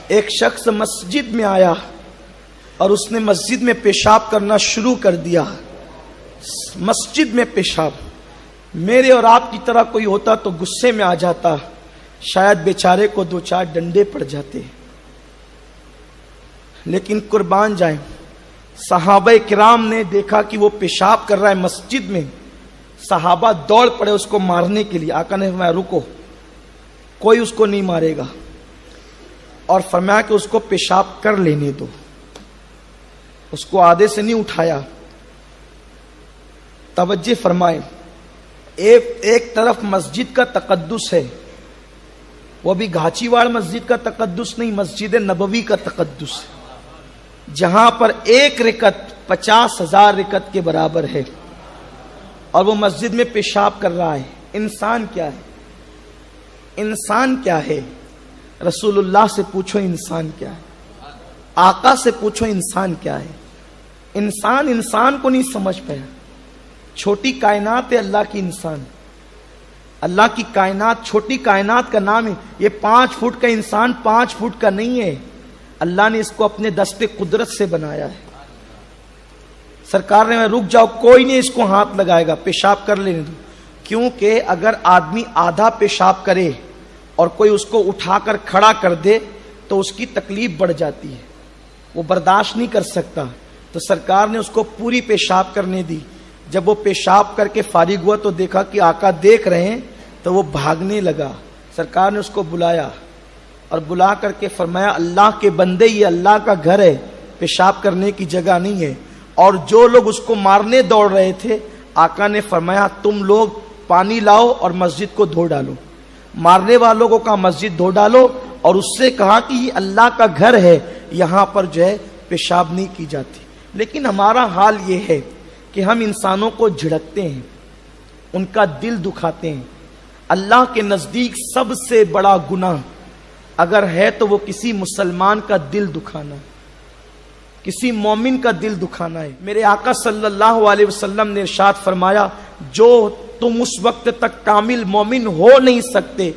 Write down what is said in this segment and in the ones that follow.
ایک شخص مسجد میں آیا اور اس نے مسجد میں پیشاب کرنا شروع کر دیا. مسجد میں پیشاب. میرے اور آپ کی طرح کوئی ہوتا تو غصے میں آ جاتا, شاید بیچارے کو 2-4 ڈنڈے پڑ جاتے. لیکن قربان جائیں, صحابہ کرام نے دیکھا کہ وہ پیشاب کر رہا ہے مسجد میں, صحابہ دوڑ پڑے اس کو مارنے کے لیے. آقا نے فرمایا رکو, کوئی اس کو نہیں مارے گا, اور فرمایا کہ اس کو پیشاب کر لینے دو. اس کو آدھے سے نہیں اٹھایا. توجہ فرمائیں, ایک طرف مسجد کا تقدس ہے, وہ بھی گھاچی واڑ مسجد کا تقدس نہیں, مسجد نبوی کا تقدس ہے, جہاں پر 1 رکعت 50,000 رکعت کے برابر ہے, اور وہ مسجد میں پیشاب کر رہا ہے. انسان کیا ہے؟ انسان کیا ہے؟ رسول اللہ سے پوچھو انسان کیا ہے, آقا سے پوچھو انسان کیا ہے. انسان کو نہیں سمجھ پایا. چھوٹی کائنات ہے اللہ کی انسان. اللہ کی کائنات چھوٹی کائنات کا نام ہے. یہ 5 فٹ کا انسان 5 فٹ کا نہیں ہے. اللہ نے اس کو اپنے دست قدرت سے بنایا ہے. سرکار نے رک جاؤ, کوئی نہیں اس کو ہاتھ لگائے گا, پیشاب کر لینے دو. کیونکہ اگر آدمی آدھا پیشاب کرے اور کوئی اس کو اٹھا کر کھڑا کر دے تو اس کی تکلیف بڑھ جاتی ہے, وہ برداشت نہیں کر سکتا. تو سرکار نے اس کو پوری پیشاب کرنے دی. جب وہ پیشاب کر کے فارغ ہوا تو دیکھا کہ آقا دیکھ رہے ہیں, تو وہ بھاگنے لگا. سرکار نے اس کو بلایا اور بلا کر کے فرمایا اللہ کے بندے, یہ اللہ کا گھر ہے, پیشاب کرنے کی جگہ نہیں ہے. اور جو لوگ اس کو مارنے دوڑ رہے تھے, آقا نے فرمایا تم لوگ پانی لاؤ اور مسجد کو دھو ڈالو. مارنے والوں کو کہا مسجد دھو ڈالو, اور اس سے کہا کہ یہ اللہ کا گھر ہے, یہاں پر جو ہے پیشاب نہیں کی جاتی. لیکن ہمارا حال یہ ہے کہ ہم انسانوں کو جھڑکتے ہیں, ان کا دل دکھاتے ہیں. اللہ کے نزدیک سب سے بڑا گناہ اگر ہے تو وہ کسی مسلمان کا دل دکھانا, کسی مومن کا دل دکھانا ہے. میرے آقا صلی اللہ علیہ وسلم نے ارشاد فرمایا جو تم اس وقت تک کامل مومن ہو نہیں سکتے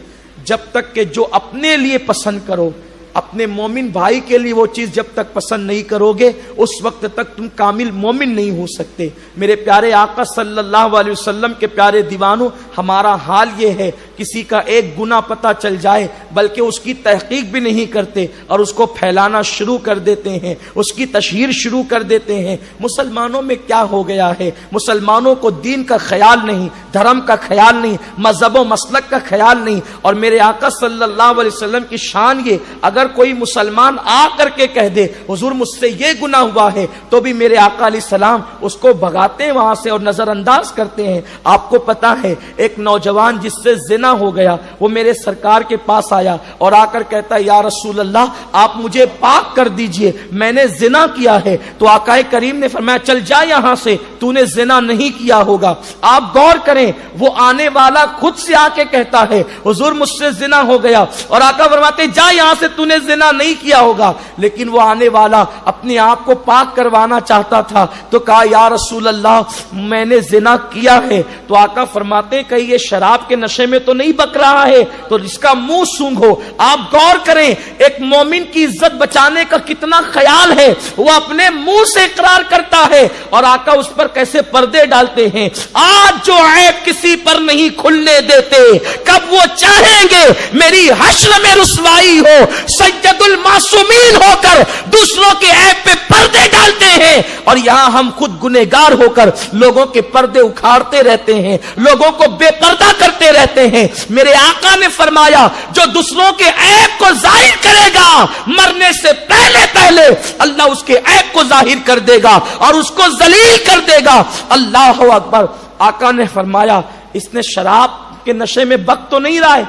جب تک کہ جو اپنے لیے پسند کرو, اپنے مومن بھائی کے لیے وہ چیز جب تک پسند نہیں کرو گے اس وقت تک تم کامل مومن نہیں ہو سکتے. میرے پیارے آقا صلی اللہ علیہ وسلم کے پیارے دیوانوں, ہمارا حال یہ ہے کسی کا ایک گناہ پتہ چل جائے بلکہ اس کی تحقیق بھی نہیں کرتے اور اس کو پھیلانا شروع کر دیتے ہیں, اس کی تشہیر شروع کر دیتے ہیں. مسلمانوں میں کیا ہو گیا ہے؟ مسلمانوں کو دین کا خیال نہیں, دھرم کا خیال نہیں, مذہب و مسلک کا خیال نہیں. اور میرے آقا صلی اللہ علیہ وسلم کی شان یہ, اگر کوئی مسلمان آ کر کے کہہ دے حضور مجھ سے یہ گناہ ہوا ہے, تو بھی میرے آقا علیہ السلام اس کو بھگاتے ہیں وہاں سے اور نظر انداز کرتے ہیں. آپ کو پتا ہے ایک نوجوان جس سے زنا ہو گیا, وہ میرے سرکار کے پاس آیا اور آ کر کہتا ہے یا رسول اللہ آپ مجھے پاک کر دیجئے, میں نے زنا کیا ہے. تو آقا کریم نے فرمایا چل جا یہاں سے, تو نے زنا نہیں کیا ہوگا. آپ غور کریں, وہ آنے والا خود سے آ کے کہتا ہے حضور مجھ سے زنا ہو گیا, اور آقا فرماتے جا یہاں سے, تو نے زنا نہیں کیا ہوگا. لیکن وہ آنے والا اپنے آپ کو پاک کروانا چاہتا تھا, تو کہا یا رسول اللہ میں نے زنا کیا ہے. تو آقا فرماتے ہیں کہیں یہ شراب کے نشے میں تو نہیں بک رہا ہے, تو اس کا منہ سونگھو. آپ غور کریں ایک مومن کی عزت بچانے کا کتنا خیال ہے, وہ اپنے منہ سے اقرار کرتا ہے اور آقا اس پر کیسے پردے ڈالتے ہیں. آج جو عیب کسی پر نہیں کھلنے دیتے, کب وہ چاہیں گے میری حشر میں رسوائی ہو. سید المعصومین ہو کر دوسروں کے عیب پہ پردے ڈالتے ہیں, اور یہاں ہم خود گنہگار ہو کر لوگوں کے پردے اکھاڑتے رہتے ہیں, لوگوں کو بے پردہ کرتے رہتے ہیں. میرے آقا نے فرمایا جو دوسروں کے عیب کو ظاہر کرے گا مرنے سے پہلے پہلے اللہ اس کے عیب کو ظاہر کر دے گا اور اس کو ذلیل کر دے گا. اللہ اکبر. آقا نے فرمایا اس نے شراب کے نشے میں بک تو نہیں رہا ہے.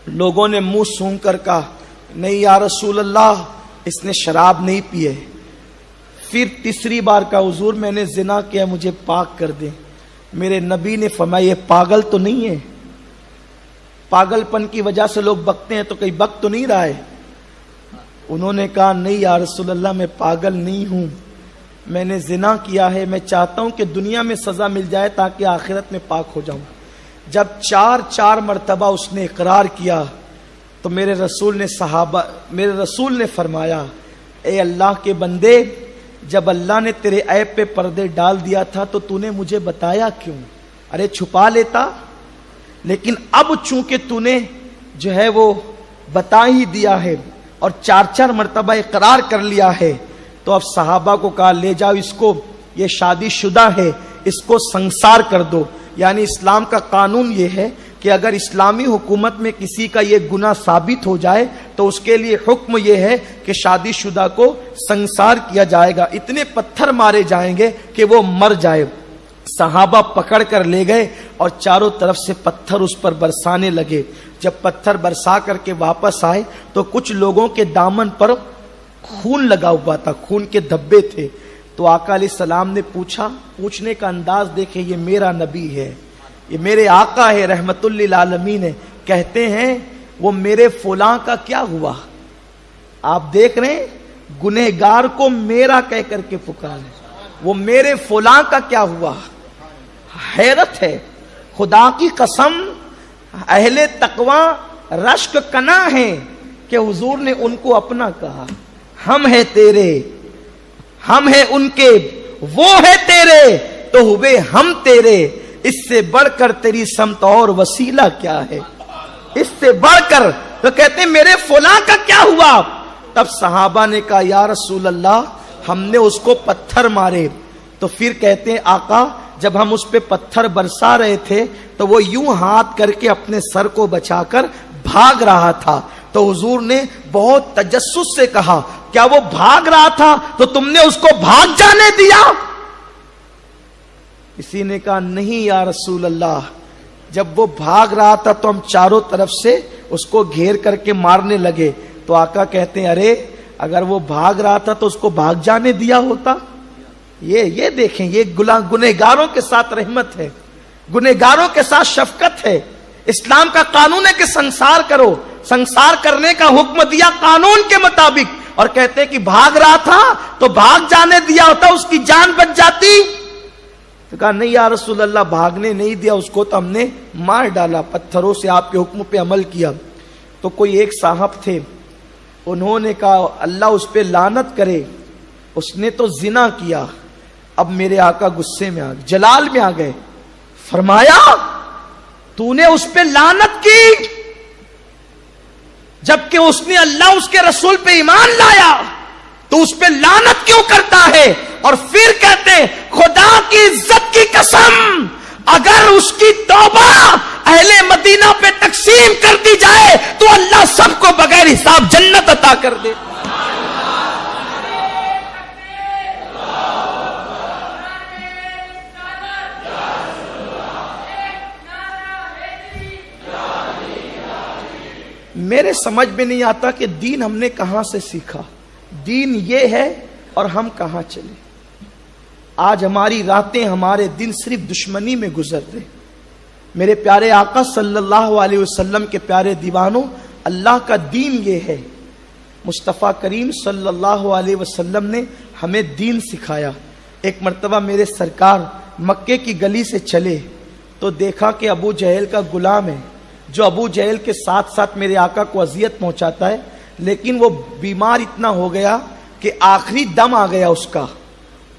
لوگوں نے منہ سونگ کر کہا نہیں یا رسول اللہ اس نے شراب نہیں پی ہے. پھر تیسری بار کہا حضور میں نے زنا کیا, مجھے پاک کر دیں. میرے نبی نے فرمایا یہ پاگل تو نہیں ہے, پاگل پن کی وجہ سے لوگ بکتے ہیں تو کہیں بک تو نہیں رہا ہے. انہوں نے کہا نہیں یا رسول اللہ میں پاگل نہیں ہوں, میں نے زنا کیا ہے, میں چاہتا ہوں کہ دنیا میں سزا مل جائے تاکہ آخرت میں پاک ہو جاؤں. جب 4 مرتبہ اس نے اقرار کیا تو میرے رسول نے فرمایا اے اللہ کے بندے، جب اللہ نے تیرے عیب پہ پردے ڈال دیا تھا تو تو نے مجھے بتایا کیوں؟ ارے چھپا لیتا، لیکن اب چونکہ تو نے جو ہے وہ بتا ہی دیا ہے اور 4 مرتبہ اقرار کر لیا ہے، تو اب صحابہ کو کہا لے جاؤ اس کو، یہ شادی شدہ ہے، اس کو سنسار کر دو۔ یعنی اسلام کا قانون یہ ہے کہ اگر اسلامی حکومت میں کسی کا یہ گناہ ثابت ہو جائے تو اس کے لیے حکم یہ ہے کہ شادی شدہ کو سنسار کیا جائے گا، اتنے پتھر مارے جائیں گے کہ وہ مر جائے۔ صحابہ پکڑ کر لے گئے اور چاروں طرف سے پتھر اس پر برسانے لگے۔ جب پتھر برسا کر کے واپس آئے تو کچھ لوگوں کے دامن پر خون لگا ہوا تھا، خون کے دھبے تھے۔ تو آقا علیہ السلام نے پوچھنے کا انداز دیکھے، یہ میرا نبی ہے، یہ میرے آقا ہے، رحمت للعالمین ہے، کہتے ہیں وہ میرے فلاں کا کیا ہوا؟ آپ دیکھ رہے ہیں گنہگار کو میرا کہہ کر کے پکارے، وہ میرے فلاں کا کیا ہوا؟ حیرت ہے، خدا کی قسم اہل تقوی رشک کنا ہیں کہ حضور نے ان کو اپنا کہا۔ ہم ہیں تیرے، ہم ہیں ان کے، وہ ہے تیرے تو ہوئے ہم تیرے، اس سے بڑھ کر تیری سمت اور وسیلہ کیا ہے؟ اس سے بڑھ کر تو کہتے ہیں میرے فلاں کا کیا ہوا؟ تب صحابہ نے کہا یا رسول اللہ ہم نے اس کو پتھر مارے۔ تو پھر کہتے ہیں آقا جب ہم اس پہ پتھر برسا رہے تھے تو وہ یوں ہاتھ کر کے اپنے سر کو بچا کر بھاگ رہا تھا، تو حضور نے بہت تجسس سے کہا کیا وہ بھاگ رہا تھا تو تم نے اس کو بھاگ جانے دیا؟ کسی نے کہا نہیں یا رسول اللہ، جب وہ بھاگ رہا تھا تو ہم چاروں طرف سے اس کو گھیر کر کے مارنے لگے۔ تو آقا کہتے ہیں ارے اگر وہ بھاگ رہا تھا تو اس کو بھاگ جانے دیا ہوتا۔ یہ دیکھیں، یہ گنہگاروں کے ساتھ رحمت ہے، گنہگاروں کے ساتھ شفقت ہے۔ اسلام کا قانون ہے کہ سنسار کرو، سنسار کرنے کا حکم دیا قانون کے مطابق، اور کہتے کہ بھاگ رہا تھا تو بھاگ جانے دیا ہوتا، اس کی جان بچ جاتی۔ تو کہا نہیں یا رسول اللہ بھاگنے نہیں دیا اس کو، تو ہم نے مار ڈالا، پتھروں سے آپ کے حکم پہ عمل کیا۔ تو کوئی ایک صاحب تھے، انہوں نے کہا اللہ اس پہ لعنت کرے، اس نے تو زنا کیا۔ اب میرے آقا غصے میں آ گئے، جلال میں آ گئے، فرمایا تو نے اس پہ لعنت کی جبکہ اس نے اللہ اس کے رسول پہ ایمان لایا، تو اس پہ لعنت کیوں کرتا ہے؟ اور پھر کہتے ہیں خدا کی عزت کی قسم اگر اس کی توبہ اہل مدینہ پہ تقسیم کر دی جائے تو اللہ سب کو بغیر حساب جنت عطا کر دے۔ میرے سمجھ میں نہیں آتا کہ دین ہم نے کہاں سے سیکھا، دین یہ ہے اور ہم کہاں چلے۔ آج ہماری راتیں ہمارے دن صرف دشمنی میں گزر رہے۔ میرے پیارے آقا صلی اللہ علیہ وسلم کے پیارے دیوانوں، اللہ کا دین یہ ہے۔ مصطفیٰ کریم صلی اللہ علیہ وسلم نے ہمیں دین سکھایا۔ ایک مرتبہ میرے سرکار مکے کی گلی سے چلے تو دیکھا کہ ابو جہل کا غلام ہے، جو ابو جہل کے ساتھ ساتھ میرے آقا کو اذیت پہنچاتا ہے، لیکن وہ بیمار اتنا ہو گیا کہ آخری دم آ گیا اس کا،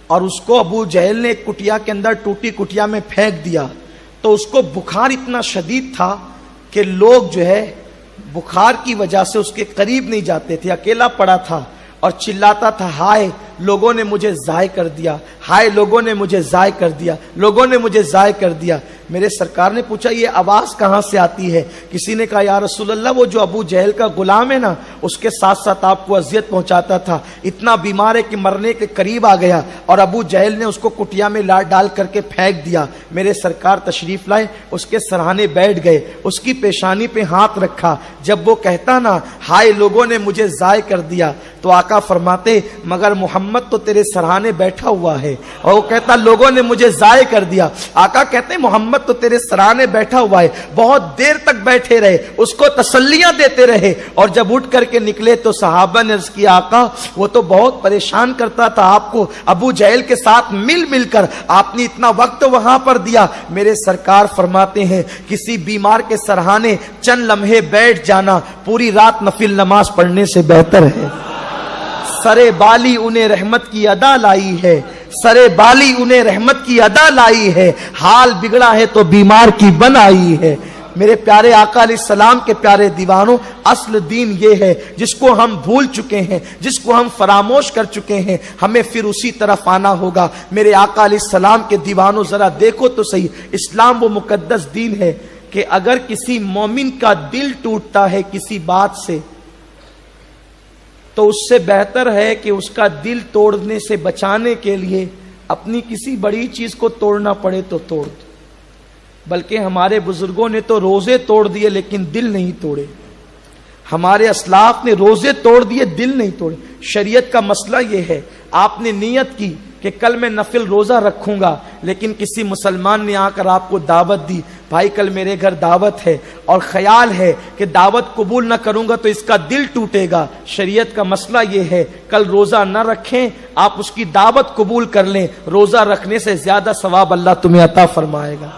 اور اس کو ابو جہل نے ایک کٹیا کے اندر ٹوٹی کٹیا میں پھینک دیا۔ تو اس کو بخار اتنا شدید تھا کہ لوگ جو ہے بخار کی وجہ سے اس کے قریب نہیں جاتے تھے، اکیلا پڑا تھا اور چلاتا تھا ہائے لوگوں نے مجھے ضائع کر دیا، ہائے لوگوں نے مجھے ضائع کر دیا، لوگوں نے مجھے ضائع کر دیا۔ میرے سرکار نے پوچھا یہ آواز کہاں سے آتی ہے؟ کسی نے کہا یا رسول اللہ وہ جو ابو جہل کا غلام ہے نا، اس کے ساتھ ساتھ آپ کو اذیت پہنچاتا تھا، اتنا بیمار ہے کہ مرنے کے قریب آ گیا اور ابو جہل نے اس کو کٹیا میں ڈال کر کے پھینک دیا۔ میرے سرکار تشریف لائے، اس کے سرہانے بیٹھ گئے، اس کی پیشانی پہ ہاتھ رکھا۔ جب وہ کہتا نا ہائے لوگوں نے مجھے ضائع کر دیا، تو آقا فرماتے مگر محمد محمد تو تیرے سرہانے بیٹھا ہوا ہے، اور وہ کہتا لوگوں نے مجھے ضائع کر دیا۔ آقا کہتے ہیں محمد تو تیرے سرہانے بیٹھا ہوا ہے، بہت دیر تک بیٹھے رہے، اس کو تسلیاں دیتے رہے، اور جب اٹھ کر کے نکلے تو صحابہ نے عرض کیا آقا وہ تو بہت پریشان کرتا تھا آپ کو، ابو جہل کے ساتھ مل کر آپ نے اتنا وقت وہاں پر دیا۔ میرے سرکار فرماتے ہیں کسی بیمار کے سرہانے چند لمحے بیٹھ جانا پوری رات نفل نماز پڑھنے سے بہتر ہے۔ سرے بالی انہیں رحمت کی ادا لائی ہے، سرے بالی انہیں رحمت کی ادا لائی ہے، حال بگڑا ہے تو بیمار کی بنائی ہے۔ میرے پیارے آقا علیہ السلام کے پیارے دیوانوں، اصل دین یہ ہے جس کو ہم بھول چکے ہیں، جس کو ہم فراموش کر چکے ہیں، ہمیں پھر اسی طرف آنا ہوگا۔ میرے آقا علیہ السلام کے دیوانوں ذرا دیکھو تو صحیح، اسلام وہ مقدس دین ہے کہ اگر کسی مومن کا دل ٹوٹتا ہے کسی بات سے تو اس سے بہتر ہے کہ اس کا دل توڑنے سے بچانے کے لیے اپنی کسی بڑی چیز کو توڑنا پڑے تو توڑ دو۔ بلکہ ہمارے بزرگوں نے تو روزے توڑ دیے لیکن دل نہیں توڑے، ہمارے اسلاف نے روزے توڑ دیے دل نہیں توڑے۔ شریعت کا مسئلہ یہ ہے، آپ نے نیت کی کہ کل میں نفل روزہ رکھوں گا، لیکن کسی مسلمان نے آ کر آپ کو دعوت دی، بھائی کل میرے گھر دعوت ہے، اور خیال ہے کہ دعوت قبول نہ کروں گا تو اس کا دل ٹوٹے گا۔ شریعت کا مسئلہ یہ ہے کل روزہ نہ رکھیں، آپ اس کی دعوت قبول کر لیں، روزہ رکھنے سے زیادہ ثواب اللہ تمہیں عطا فرمائے گا۔